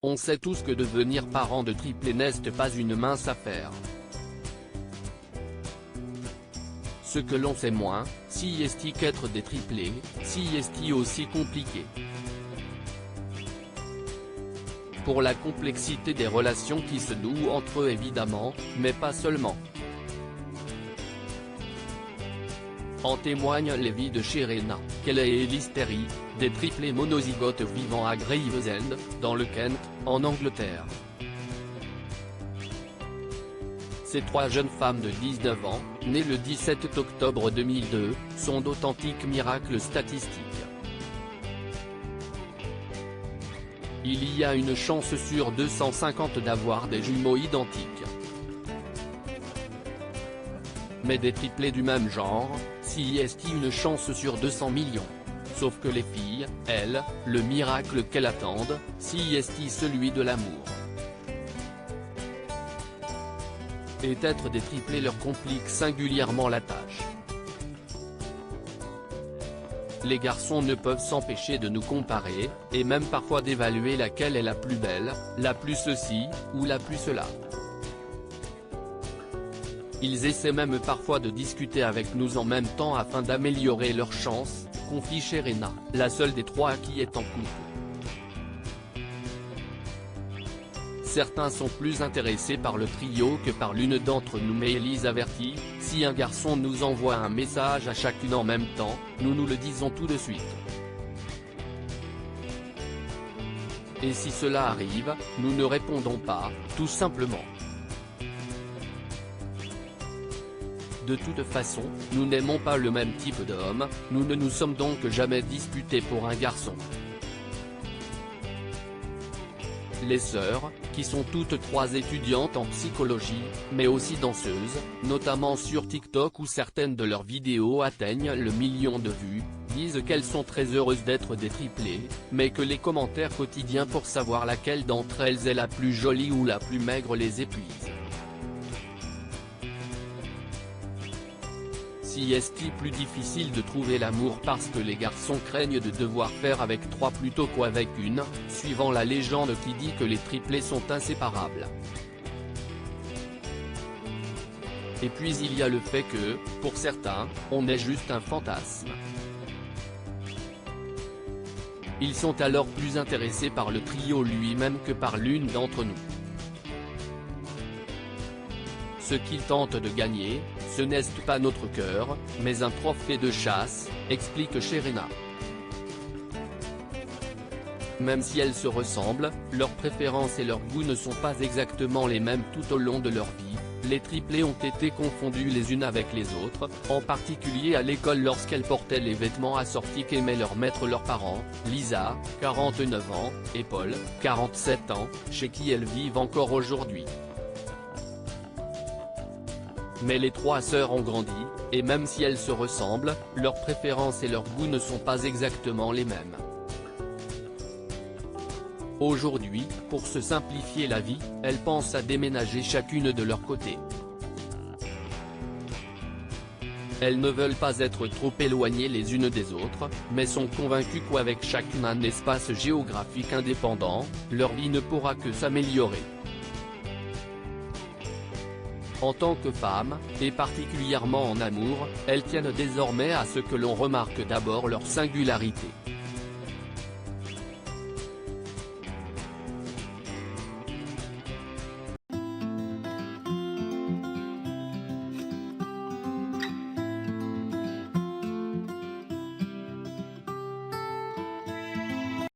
On sait tous que devenir parent de triplés n'est pas une mince affaire. Ce que l'on sait moins, si est-il qu'être des triplés, si est-il aussi compliqué. Pour la complexité des relations qui se nouent entre eux évidemment, mais pas seulement. En témoignent les vies de Sherena, Kelly et Elise Terry, des triplés monozygotes vivant à Gravesend, dans le Kent, en Angleterre. Ces trois jeunes femmes de 19 ans, nées le 17 octobre 2002, sont d'authentiques miracles statistiques. Il y a une chance sur 250 d'avoir des jumeaux identiques. Mais des triplés du même genre, si est une chance sur 200 millions. Sauf que les filles, elles, le miracle qu'elles attendent, si est celui de l'amour. Et être des triplés leur complique singulièrement la tâche. Les garçons ne peuvent s'empêcher de nous comparer, et même parfois d'évaluer laquelle est la plus belle, la plus ceci, ou la plus cela. Ils essaient même parfois de discuter avec nous en même temps afin d'améliorer leurs chances, confie Sherena, la seule des trois qui est en couple. Certains sont plus intéressés par le trio que par l'une d'entre nous, mais Elise avertit, si un garçon nous envoie un message à chacune en même temps, nous nous le disons tout de suite. Et si cela arrive, nous ne répondons pas, tout simplement. De toute façon, nous n'aimons pas le même type d'homme, nous ne nous sommes donc jamais disputés pour un garçon. Les sœurs, qui sont toutes trois étudiantes en psychologie, mais aussi danseuses, notamment sur TikTok où certaines de leurs vidéos atteignent le million de vues, disent qu'elles sont très heureuses d'être des triplés, mais que les commentaires quotidiens pour savoir laquelle d'entre elles est la plus jolie ou la plus maigre les épuisent. Si est-il plus difficile de trouver l'amour parce que les garçons craignent de devoir faire avec trois plutôt qu'avec une, suivant la légende qui dit que les triplés sont inséparables. Et puis il y a le fait que, pour certains, on est juste un fantasme. Ils sont alors plus intéressés par le trio lui-même que par l'une d'entre nous. Ce qu'ils tentent de gagner, ce n'est pas notre cœur, mais un trophée de chasse, explique Sherena. Même si elles se ressemblent, leurs préférences et leurs goûts ne sont pas exactement les mêmes tout au long de leur vie, les triplés ont été confondus les unes avec les autres, en particulier à l'école lorsqu'elles portaient les vêtements assortis qu'aimaient leur mettre leurs parents, Lisa, 49 ans, et Paul, 47 ans, chez qui elles vivent encore aujourd'hui. Mais les trois sœurs ont grandi, et même si elles se ressemblent, leurs préférences et leurs goûts ne sont pas exactement les mêmes. Aujourd'hui, pour se simplifier la vie, elles pensent à déménager chacune de leur côté. Elles ne veulent pas être trop éloignées les unes des autres, mais sont convaincues qu'avec chacune un espace géographique indépendant, leur vie ne pourra que s'améliorer. En tant que femmes, et particulièrement en amour, elles tiennent désormais à ce que l'on remarque d'abord leur singularité.